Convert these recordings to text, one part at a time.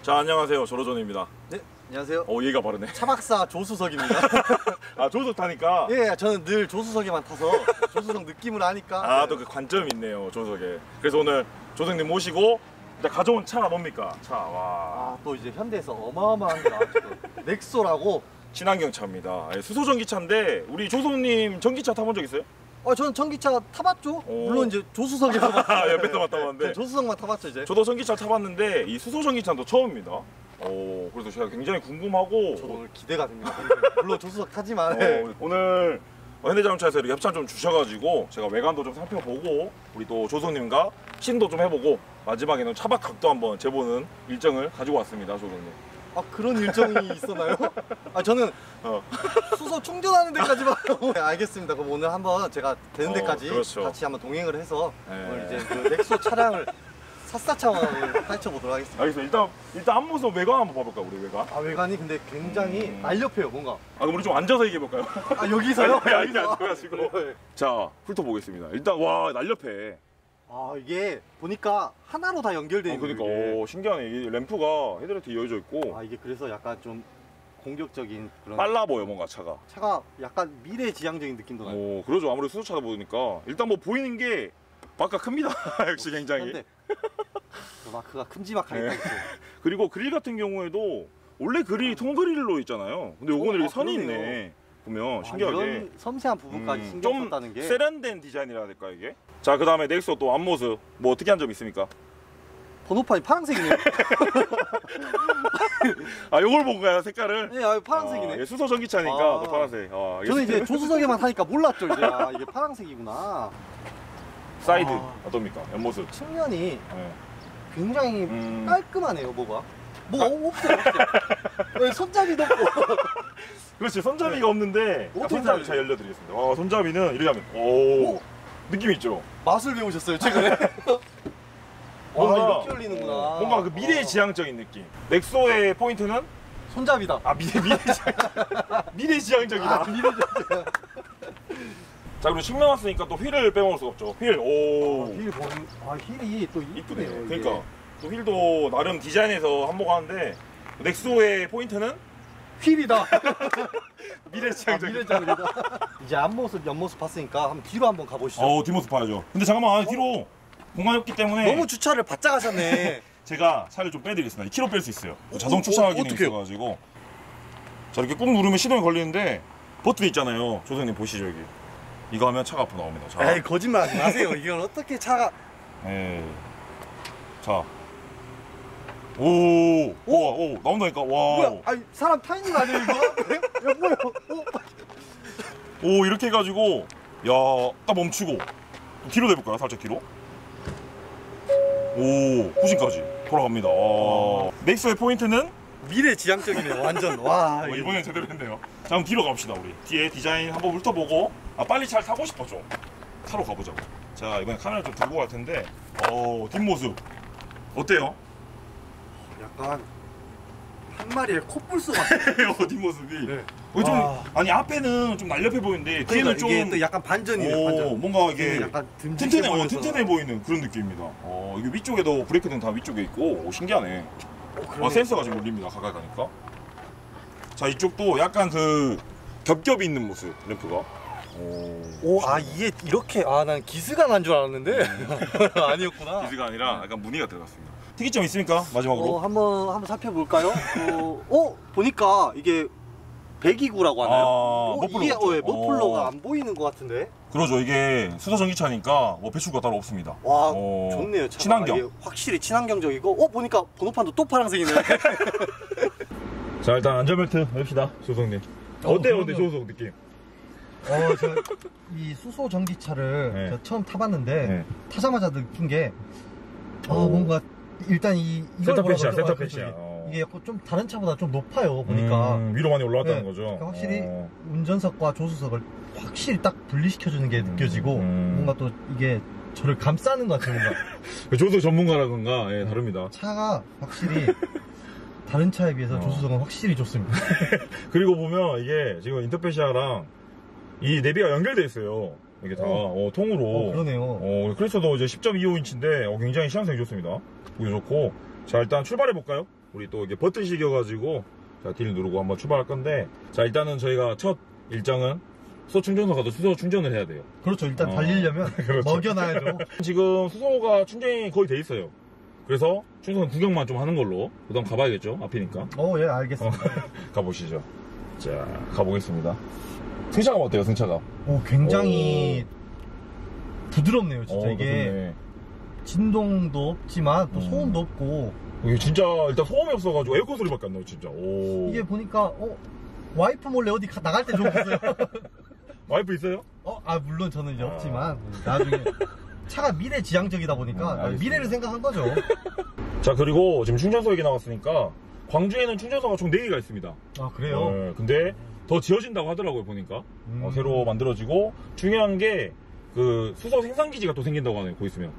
자, 안녕하세요. 조로존입니다. 네, 안녕하세요. 얘가 바르네. 차박사 조수석입니다. 아, 조수석 타니까? 예, 저는 늘 조수석에만 타서 조수석 느낌을 아니까. 아, 또 그 관점이 있네요, 조수석에. 그래서 오늘 조수석님 모시고 일단 가져온 차가 뭡니까? 차, 와. 아, 또 이제 현대에서 어마어마한 게 나왔죠. 넥소라고. 친환경 차입니다. 수소 전기차인데 우리 조수석님 전기차 타본 적 있어요? 저는 전기차 타봤죠. 물론 이제 조수석에서 옆에서만 타봤는데. 조수석만 타봤죠 이제. 저도 전기차 타봤는데 이 수소 전기차도 처음입니다. 그래서 제가 굉장히 궁금하고. 저도 오늘 기대가 됩니다. 물론 조수석 타지만. 오늘 현대자동차에서 이렇게 협찬 좀 주셔가지고 제가 외관도 좀 살펴보고 우리 또 조수석님과 시승도 좀 해보고 마지막에는 차박 각도 한번 재보는 일정을 가지고 왔습니다, 조수석님. 아, 그런 일정이 있었나요? 아, 저는 수소 충전하는 데까지만. 네, 알겠습니다. 그럼 오늘 한번 제가 되는 데까지 그렇죠. 같이 한번 동행을 해서 네. 오늘 이제 그 넥소 차량을 샅샅이 파헤쳐보도록 하겠습니다. 알겠습니다. 일단 앞모습 외관 한번 봐볼까, 우리 외관? 아, 외관이 근데 굉장히 날렵해요, 뭔가. 그럼 우리 좀 앉아서 얘기해볼까요? 아, 여기서요? 여기 앉아가지고. 자, 훑어보겠습니다. 일단 와, 날렵해. 아, 이게 보니까 하나로 다 연결되어 있는 그러니까 거예요. 신기하네. 이 램프가 헤드라이트 이어져 있고. 아, 이게 그래서 약간 좀 공격적인 그런. 빨라 보여, 뭔가 차가. 차가 약간 미래지향적인 느낌도 나요. 그러죠. 아무래도 수소차다 보니까. 일단 뭐 보이는 게 마크가 큽니다. 역시 굉장히. 근데 그 마크가 큼지막하게 네. 딱 있어요. 그리고 그릴 같은 경우에도 원래 그릴이 통그릴로 있잖아요. 근데 요거는 이렇게 선이 그러네요. 있네. 보면 신기하게. 이런 섬세한 부분까지 신경 좀 썼다는 게. 세련된 디자인이라 해야 될까 이게? 자, 그 다음에 넥소 또 앞모습 뭐 어떻게 한 점 있습니까? 번호판이 파란색이네요. 아, 요걸 본 거야, 색깔을? 네, 파란색이네. 수소 전기차니까 아. 또 파란색. 저는 이제 조수석에만 타니까 몰랐죠. 이제 이게 파란색이구나. 사이드 어떻습니까? 옆모습. 측면이 네. 굉장히 깔끔하네요. 뭐가 없어요. 네, 손잡이도 없고. 그렇지, 손잡이가 없는데 어떻게 손잡이 잘 열려드리겠습니다. 손잡이는 이렇게 하면 오, 느낌 있죠? 맛을 배우셨어요 최근에? 뭔가 이렇게 열리는구나. 뭔가 그 미래지향적인 느낌. 넥소의 포인트는 손잡이다. 미래지향적이다. 자, 그리고 측면 왔으니까 또 휠을 빼먹을 수 없죠. 휠. 힐이 또 이쁘네요. 그러니까 또 휠도 나름 디자인해서 한몫하는데 넥소의 포인트는 휠이다. 미래지향적이다. 이제 앞모습, 옆모습 봤으니까 한번 뒤로 한번 가보시죠. 뒷모습 봐야죠. 근데 잠깐만, 뒤로 공간이 없기 때문에 너무 주차를 바짝 하셨네. 제가 차를 좀 빼드리겠습니다. 2kg 뺄 수 있어요. 자동 주차 기능이 있어가지고. 자, 이렇게 꾹 누르면 시동이 걸리는데 버튼 있잖아요. 조선님 보시죠, 여기. 이거 하면 차가 앞으로 나옵니다. 자. 에이, 거짓말 하지 마세요. 이건 어떻게 차가. 자. 오, 나온다니까. 와. 뭐야? 아니, 사람 타 있는 거 아니에요, 이거? 야, 뭐야? 오, 이렇게 해가지고, 야, 딱 멈추고. 뒤로 내볼까요? 살짝 뒤로. 오, 후진까지 돌아갑니다. 넥소의 포인트는? 미래지향적이네요, 완전. 와. 이번엔 제대로 했네요. 자, 그럼 뒤로 갑시다, 우리. 뒤에 디자인 한번 훑어보고. 빨리 잘 타고 싶어, 좀. 타러 가보자고. 자, 이번엔 카메라 좀 들고 갈 텐데. 뒷모습. 어때요? 약간 한 마리의 코뿔소 같아요. 뒷모습이. 네. 아니, 앞에는 좀 날렵해 보이는데 뒤에는 좀 이게 또 약간 반전이에요. 반전. 뭔가 이게 약간 튼튼해 보이는 그런 느낌입니다. 이게 위쪽에도 브레이크등 다 위쪽에 있고 신기하네. 센서가 좀 울립니다, 가까이 가니까. 자, 이쪽도 약간 그 겹겹이 있는 모습, 램프가. 이게 이렇게. 난 기스가 난 줄 알았는데 아니었구나. 기스가 아니라 약간 무늬가 들어갔습니다. 특이점 있습니까? 마지막으로. 한번 살펴볼까요? 보니까 이게 배기구라고 하나요? 이게 머플러가 안 보이는 것 같은데. 그러죠. 이게 수소 전기차니까 뭐 배출구가 따로 없습니다. 와, 좋네요. 차가. 친환경. 이게 확실히 친환경적이고. 보니까 번호판도 또 파란색이네. 자, 일단 안전벨트 맵시다, 조성님. 어때요, 근데 조성 느낌? 이 수소 전기차를 네. 처음 타봤는데 네. 타자마자 느낀 게 뭔가 일단 이걸 센터페시야. 이게 좀 다른 차보다 좀 높아요, 보니까. 위로 많이 올라왔다는 네. 거죠. 그러니까 확실히 운전석과 조수석을 확실히 딱 분리시켜주는 게 느껴지고 뭔가 또 이게 저를 감싸는 것 같아요. 뭔가. 조수 전문가라던가 다릅니다. 차가 확실히 다른 차에 비해서 조수석은 확실히 좋습니다. 그리고 보면 이게 지금 인터페시아랑 이 내비가 연결돼 있어요. 이게 다 통으로. 그러네요. 그래서도 이제 10.25인치인데 굉장히 시향성이 좋습니다. 보기 좋고. 자, 일단 출발해 볼까요? 우리 또 이게 버튼식이어가지고 자, 딜 누르고 한번 출발할 건데, 자, 일단은 저희가 첫 일정은 수소 충전소 가서 수소 충전을 해야 돼요. 그렇죠. 일단 달리려면 그렇죠. 먹여놔야죠. 지금 수소가 충전이 거의 돼 있어요. 그래서 충전 구경만 좀 하는 걸로 그다음 가봐야겠죠. 앞이니까. 예, 알겠습니다. 가보시죠. 자, 가보겠습니다. 승차감 어때요, 승차감? 굉장히 부드럽네요, 진짜. 이게 좋네. 진동도 없지만 또 소음도 없고. 이게 진짜 일단 소음이 없어가지고 에어컨 소리밖에 안 나요, 진짜. 오. 이게 보니까 와이프 몰래 어디 나갈 때 좋겠어요. 와이프 있어요? 물론 저는 이제 없지만 나중에 차가 미래지향적이다 보니까 알겠습니다. 미래를 생각한 거죠. 자, 그리고 지금 충전소 얘기 나왔으니까 광주에는 충전소가 총 4개가 있습니다. 그래요? 네, 근데 더 지어진다고 하더라고요, 보니까. 새로 만들어지고, 중요한 게 그 수소 생산기지가 또 생긴다고 하네요, 거기 있으면.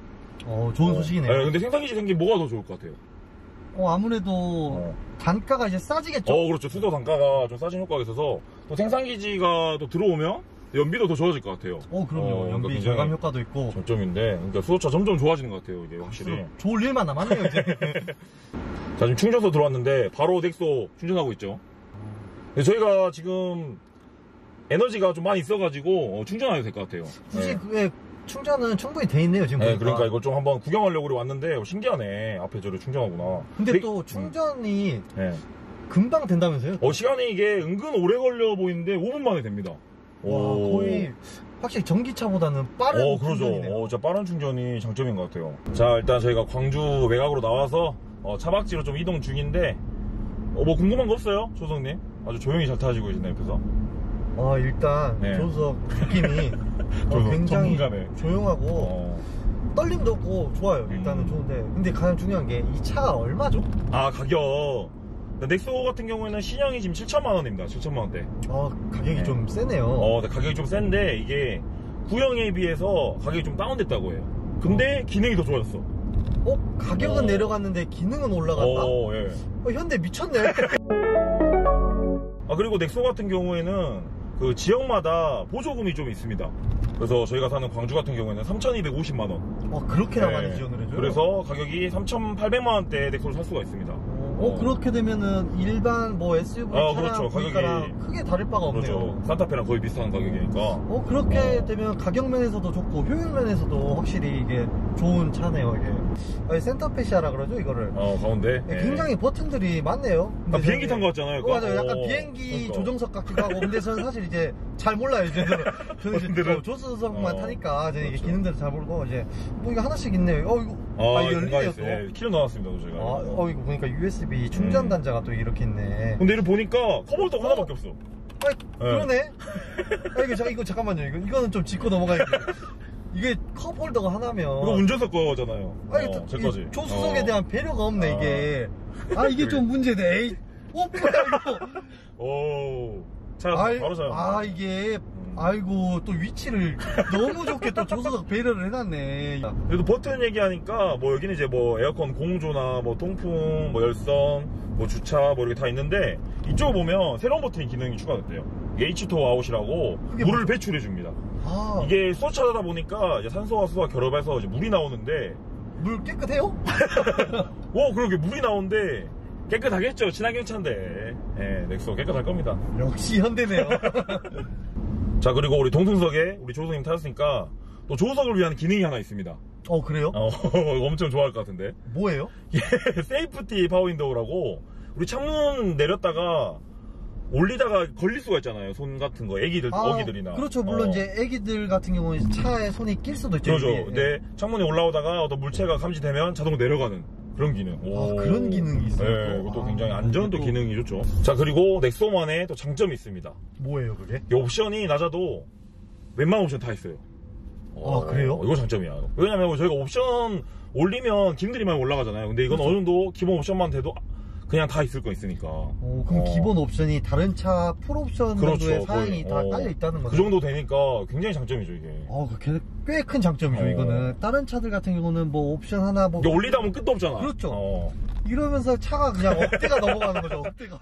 좋은 소식이네요. 네, 근데 생산기지 생기면 뭐가 더 좋을 것 같아요? 아무래도 단가가 이제 싸지겠죠? 그렇죠. 수소 단가가 좀 싸진 효과가 있어서 또 생산기지가 또 들어오면 연비도 더 좋아질 것 같아요. 그럼요. 연비 굉장히 절감 효과도 있고. 장점인데, 그러니까 수소차 점점 좋아지는 것 같아요, 이게 확실히. 좋을 일만 남았네요, 이제. 자, 지금 충전소 들어왔는데 바로 넥소 충전하고 있죠. 근데 저희가 지금 에너지가 좀 많이 있어가지고 충전해도 될 것 같아요. 굳이 네. 충전은 충분히 돼 있네요, 지금. 네, 그러니까 이걸 좀 한번 구경하려고 왔는데 신기하네. 앞에 저를 충전하구나. 근데 또 충전이 네. 금방 된다면서요? 시간이 이게 은근 오래 걸려 보이는데 5분 만에 됩니다. 거의 확실히 전기차보다는 빠른 충전이네요. 진짜 빠른 충전이 장점인 것 같아요. 자, 일단 저희가 광주 외곽으로 나와서 차박지로 좀 이동 중인데 뭐 궁금한 거 없어요? 조성님? 아주 조용히 잘 타시고 계시네, 옆에서. 일단 네. 조수석 느낌이 굉장히 전문가네. 조용하고 떨림도 없고 좋아요. 일단은 좋은데, 근데 가장 중요한 게 이 차가 얼마죠? 가격 넥소 같은 경우에는 신형이 지금 7천만 원입니다. 7천만 원대. 가격이 좀 세네요. 가격이 좀 센데 이게 구형에 비해서 가격이 좀 다운됐다고 해요. 근데 기능이 더 좋아졌어. 가격은 내려갔는데 기능은 올라갔다? 예. 현대 미쳤네. 그리고 넥소 같은 경우에는 그 지역마다 보조금이 좀 있습니다. 그래서 저희가 사는 광주 같은 경우에는 3,250만 원. 그렇게나 많이 지원을 해줘요? 그래서 가격이 3,800만 원대에 넥소를 살 수가 있습니다. 그렇게 되면은 일반 SUV 차량 그렇죠. 가격이랑 크게 다를 바가 없네요. 그렇죠. 산타페랑 거의 비슷한 가격이니까. 그렇게 되면 가격 면에서도 좋고 효율 면에서도 확실히 이게 좋은 차네요, 이게. 센터페시아라 그러죠, 이거를. 가운데. 굉장히 버튼들이 많네요. 비행기 탄 것 같잖아요. 맞아요. 약간 비행기 그러니까. 조정석 같기도 하고. 근데 저는 사실 이제 잘 몰라요, 이제. 저는 이제 조수석만 타니까 저는 이게 기능들을 잘 모르고, 이제 이거 하나씩 있네요. 이거 열리네요, 또. 키로 나왔습니다, 저희가. 이거 보니까 USB 충전 단자가 또 이렇게 있네. 근데 이를 보니까 컵홀더 하나밖에 없어. 그러네. 이거 잠깐만요. 이거는 좀 짚고 넘어가야겠네. 이게 컵홀더가 하나면. 이거 운전석 거잖아요. 제 거지. 조수석에 대한 배려가 없네, 이게. 이게 좀 문제네. 에이. 뭐야, 이거. 자, 바로 자요. 이게. 아이고, 또 위치를 너무 좋게 또 조수석 배려를 해놨네. 그래도 버튼 얘기하니까, 여기는 이제 에어컨 공조나, 통풍, 열선, 주차, 이렇게 다 있는데, 이쪽 보면 새로운 버튼이 기능이 추가됐대요. H2O 아웃이라고 물을 배출해줍니다. 이게 수소차다 보니까 이제 산소와 수소가 결합해서 이제 물이 나오는데, 물 깨끗해요? 그러게 물이 나오는데, 깨끗하겠죠. 친환경 차인데. 넥소 깨끗할 겁니다. 역시 현대네요. 자, 그리고 우리 동승석에 우리 조수님 타셨으니까 또 조수석을 위한 기능이 하나 있습니다. 그래요? 엄청 좋아할 것 같은데. 뭐예요? 세이프티 파워윈도우라고 우리 창문 내렸다가 올리다가 걸릴 수가 있잖아요. 손 같은 거, 어기들이나. 그렇죠. 물론 이제 애기들 같은 경우는 차에 손이 낄 수도 있죠. 그렇죠. 근데 창문에 올라오다가 어떤 물체가 감지되면 자동으로 내려가는 그런 기능. 그런 기능이 있어요. 네, 이것도 굉장히 안전도 기능이 좋죠. 자, 그리고 넥소만의 또 장점이 있습니다. 뭐예요, 그게? 이 옵션이 낮아도 웬만한 옵션 다 있어요. 그래요? 이거 장점이야. 왜냐면 저희가 옵션 올리면 기능들이 많이 올라가잖아요. 근데 이건 어느 정도 기본 옵션만 돼도 그냥 다 있을 거 있으니까. 그럼 기본 옵션이 다른 차 풀 옵션 정도의 사양이 다 깔려 있다는 거죠? 그 정도 되니까 굉장히 장점이죠, 이게. 꽤 큰 장점이죠, 이거는. 다른 차들 같은 경우는 옵션 하나 이게 올리다 보면 끝도 없잖아. 그렇죠. 이러면서 차가 그냥 억대가 넘어가는 거죠, 억대가.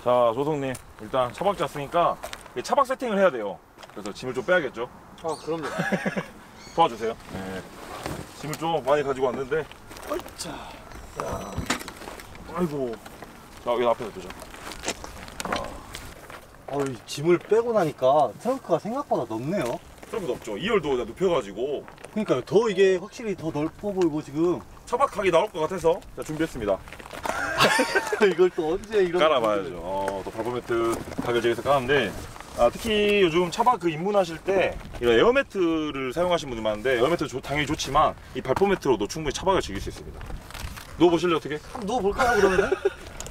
자, 조성님 일단 차박지 왔으니까 차박 세팅을 해야 돼요. 그래서 짐을 좀 빼야겠죠. 아 그럼요. 도와주세요. 네. 짐을 좀 많이 가지고 왔는데. 자, 아이고. 자, 여기 앞에서 두자. 이 짐을 빼고 나니까 트렁크가 생각보다 넓네요. 트렁크도 없죠. 2열도 눕혀가지고 그러니까요. 더 이게 확실히 더 넓어 보이고 지금. 차박하기 나올 것 같아서 자, 준비했습니다. 이걸 또 언제 이런 깔아봐야죠. 또 발포매트 가격제에서 까는데 특히 요즘 차박 입문하실 때 이런 에어매트를 사용하시는 분들 많은데 에어매트 당연히 좋지만 이 발포매트로도 충분히 차박을 즐길 수 있습니다. 누워보실래요 어떻게? 누워볼까요 그러면은?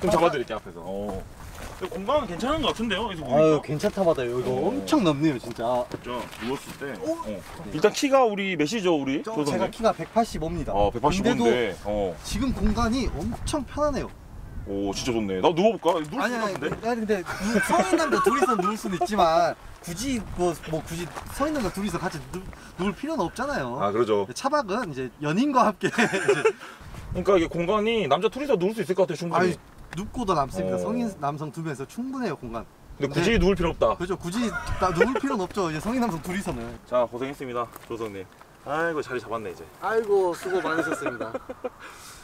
좀 잡아드릴게요 앞에서. 공간은 괜찮은 것 같은데요? 여기서 보니까. 아유 괜찮다 받아요. 이거 엄청 넓네요 진짜. 그렇죠. 누웠을 때. 일단 키가 우리 몇이죠 우리? 제가 키가 185입니다. 185인데. 지금 공간이 엄청 편하네요. 오 진짜 좋네. 나 누워볼까? 누울 수 같은데? 근데 성인 남자 둘이서 누울 수는 있지만 굳이 굳이 성인 남자 둘이서 같이 누울 필요는 없잖아요. 아 그러죠. 차박은 이제 연인과 함께 그러니까 이게 공간이 남자 둘이서 누울 수 있을 것 같아요 충분히. 아니, 눕고도 남습니다. 성인 남성 두 명에서 충분해요 공간. 근데 굳이 누울 필요 없다. 그렇죠. 굳이 누울 필요는 없죠. 이제 성인 남성 둘이서는. 자 고생했습니다 조성님. 아이고 자리 잡았네 이제. 아이고 수고 많으셨습니다.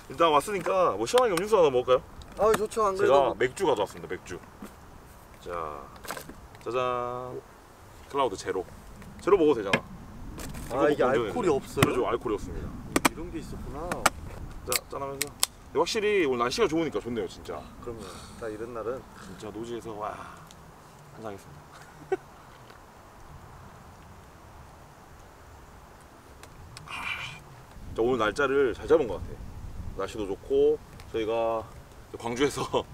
일단 왔으니까 뭐 시원하게 음료수 하나 먹을까요? 아 좋죠. 안 그래도 제가 맥주 가져왔습니다. 맥주. 자 짜잔. 클라우드 제로. 제로 먹어도 되잖아. 이게 알코올이 없어요? 그렇죠. 알코올이 없습니다. 이런 게 있었구나. 자 짠하면서. 확실히 오늘 날씨가 좋으니까 좋네요 진짜. 그럼요. 나 이런 날은 진짜 노지에서 와 한상했습니다. 자, 오늘 날짜를 잘 잡은 것 같아. 날씨도 좋고 저희가 광주에서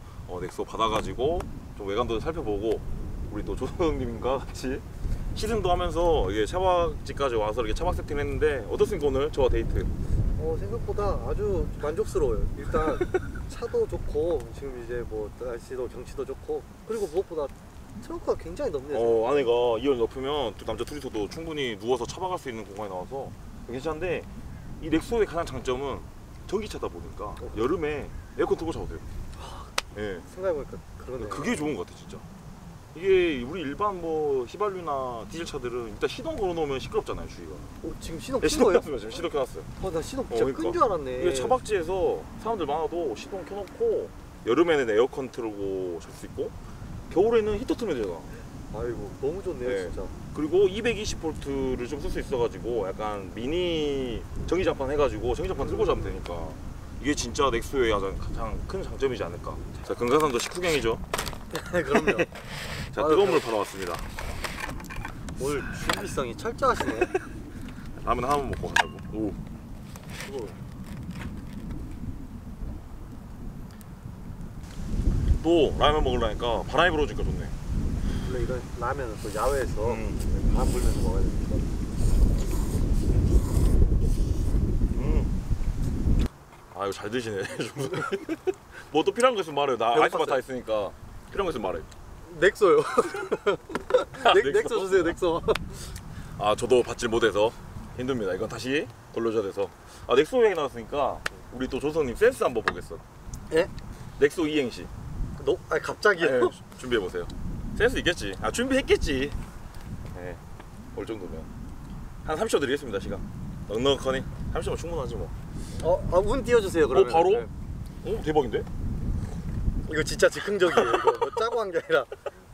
넥소 받아가지고 좀 외관도 살펴보고 우리 또 조성님과 같이 시승도 하면서 이게 차박지까지 와서 이렇게 차박 세팅했는데 어떻습니까 오늘 저와 데이트? 생각보다 아주 만족스러워요. 일단 차도 좋고 지금 이제 뭐 날씨도 경치도 좋고 그리고 무엇보다 트렁크가 굉장히 넓네요. 안에가 2열 높으면 또 남자 둘이서도 충분히 누워서 차박할 수 있는 공간이 나와서 괜찮은데 이 넥소의 가장 장점은 전기차다 보니까 여름에 에어컨 틀고 자도 돼요. 네. 생각해보니까 그러네요. 그게 좋은 것 같아 진짜. 이게 우리 일반 뭐 휘발유나 디젤 차들은 일단 시동 걸어놓으면 시끄럽잖아요 주위가. 지금 시동 네, 킨 거예요? 켰어요. 지금 시동 켜놨어요. 나 시동 진짜 그러니까. 끈 줄 알았네. 이게 차박지에서 사람들 많아도 시동 켜놓고 여름에는 에어컨 틀고 잘 수 있고 겨울에는 히터 틀면 되잖아. 아이고 너무 좋네요 네. 진짜. 그리고 220V를 좀 쓸 수 있어가지고 약간 미니 전기장판 해가지고 전기장판 틀고 자면 되니까 이게 진짜 넥소의 가장 큰 장점이지 않을까. 자 금강산도 식후경이죠. 그럼요. 자 뜨거운 물 받아왔습니다. 오늘 준비성이 철저하시네. 라면 하나만 먹고 가자고. 오. 또 라면 먹으려니까 바람이 불어주니까 좋네. 원래 이런 라면은 또 야외에서 바람 불면서 먹어야 되니까. 아 이거 잘 드시네. 뭐 또 필요한 거 있으면 말해요. 나 아이스바 다 있으니까 필요한 거 있으면 말해. 넥소요. 넥소? 넥소 주세요 넥소. 아 저도 받질 못해서 힘듭니다. 이건 다시 돌려줘야 돼서. 넥소 얘기 나왔으니까 우리 또 조성님 센스 한번 보겠어. 예? 넥소 이행시. 갑자기요? 네, 준비해 보세요. 센스 있겠지. 준비했겠지. 네, 올 정도면 한 30초 드리겠습니다. 시간 넉넉하니 30초면 충분하지 뭐. 운 띄워주세요 그러면. 바로? 네. 대박인데? 이거 진짜 즉흥적이에요. 이거 뭐 짜고 한 게 아니라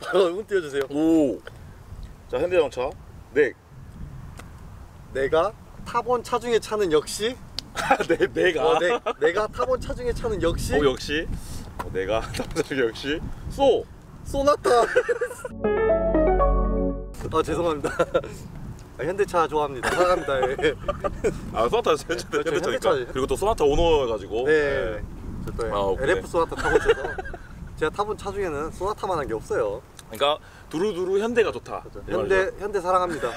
바로 운 띄워주세요. 오. 자 현대자동차 넥. 내가 타본 차 중에 차는 역시. 내가. 내가 타본 차 중에 차는 역시. 역시. 내가 타본 차 중에 역시 소나타. 죄송합니다. 현대차 좋아합니다. 사랑합니다. 예. 소나타 현대차니까. 그리고 또 소나타 오너여가지고. 네. 저 또 오케이. LF 소나타 타고 있어서 제가 타본 차 중에는 소나타만한 게 없어요. 그러니까 두루두루 현대가 좋다. 현대 사랑합니다.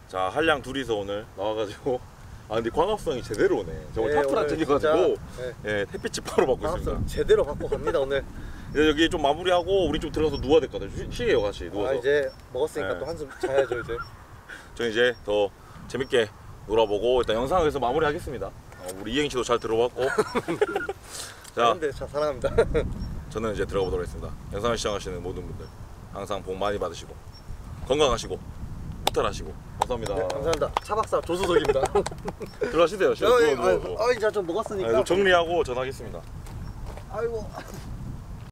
자 한량 둘이서 오늘 나와가지고 근데 광합성이 제대로 오네. 저거 네, 타프랑 오늘 챙겨가지고 진짜, 예, 햇빛이 바로 받고 있습니다. 제대로 받고 갑니다 오늘. 이제 여기 좀 마무리하고 우리 좀 들어가서 누워야 될 것 같아요. 쉬게요 같이 누워서. 이제 먹었으니까 네. 또 한숨 자야죠 이제. 저는 이제 더 재밌게 놀아보고 일단 영상을 여기서 마무리하겠습니다. 우리 이행시도 잘 들어봤고 자 현대차 사랑합니다. 저는 이제 들어가 보도록 하겠습니다. 영상을 시청하시는 모든 분들 항상 복 많이 받으시고 건강하시고 무탈하시고 감사합니다. 네, 감사합니다. 차박사 조수석입니다. 들어가시대요. 이제 좀 먹었으니까. 정리하고 전화하겠습니다. 아이고.